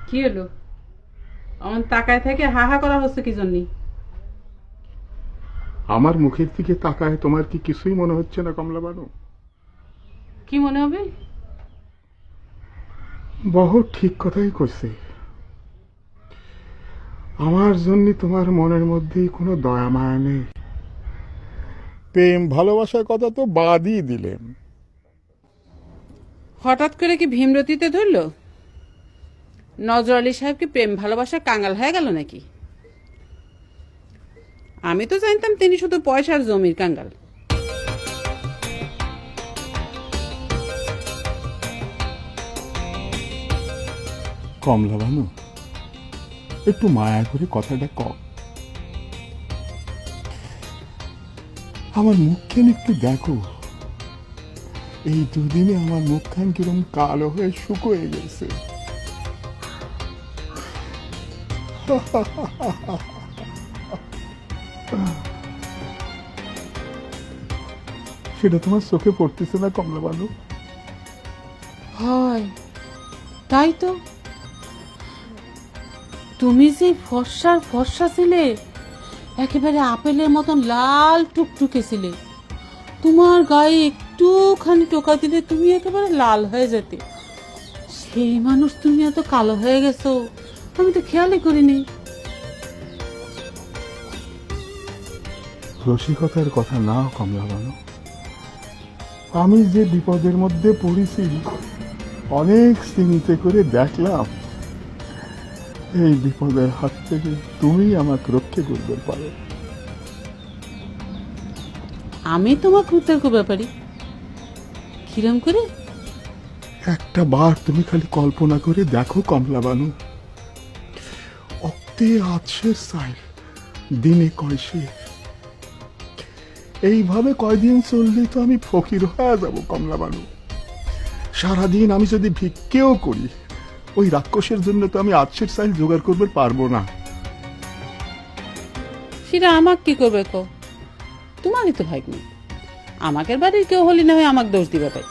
কি হলো? আমার তাকায় থেকে হা হা করা হচ্ছে কি জন্য? আমার মুখের দিকে তাকায় তোমার কি কিছুই মনে হচ্ছে না কমলা বানু? কি মনে হবে? বহু ঠিক কথাই কইছে। আমার জন্য তোমার মনের মধ্যেই কোনো দয়া মায়া নেই। প্রেম ভালোবাসার কথা তো বাদই দিলেন। হঠাৎ করে কি ভীমরতিতে ধরলো? নজর আলী সাহেব কি প্রেম ভালোবাসার কাঙ্গাল হয়ে গেল নাকি? আমি তো জানতাম তিনি শুধু পয়সার জমির কাঙ্গাল। কমলা বানু, একটু মায়া করে কথাটা কম। আমার মুখখান একটু দেখো। এই দুদিনে আমার মুখখান কিরম কালো হয়ে শুকোয় গেছে। সেটা তোমার চোখে পড়তেছে না কমলা বানু? হয়, তাই তো। তুমি যে ফর্সার ফর্সা ছিলে, একেবারে আপেলের মতন লাল টুকটুকে ছিলে। তোমার গায়ে একটুখানি টোকা দিলে তুমি একেবারে লাল হয়ে যেতে। সেই মানুষ তুমি এত কালো হয়ে গেছো, আমি তো খেয়ালই করিনি। রসিকতার কথা না কমলা বানু, আমি যে বিপদের মধ্যে পড়েছি অনেক চিন্তা করে দেখলাম এই বিপদের হাত থেকে তুমি আমাকে রক্ষা করতে পারো। আমি তোমাকে উদ্ধার করতে পারি? কিরম করে? একটা বার তুমি খালি কল্পনা করে দেখো কমলা বানু, অক্তে আছে সাইল, দিনে কয়সে। এইভাবে কয়দিন চললেই তো আমি ফকির হয়ে যাব কমলা বানু। সারাদিন আমি যদি ভিক্ষেও করি, ওই রাক্ষসের জন্য তো আমি আজকের সাইল জোগাড় করতে পারবো না। সেটা আমাকে কি করবে কো? তোমারই তো ভাই নেই। আমাদের বাড়ির কেউ হলি না হয় আমাকে দোষ দিবে পাই।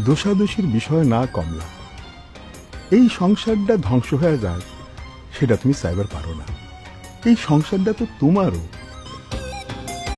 দোষাদোষীর বিষয় না কমলা, এই সংসারটা ধ্বংস হয়ে যায় সেটা তুমি চাইবার পারো না। এই সংসারটা তো তোমারও।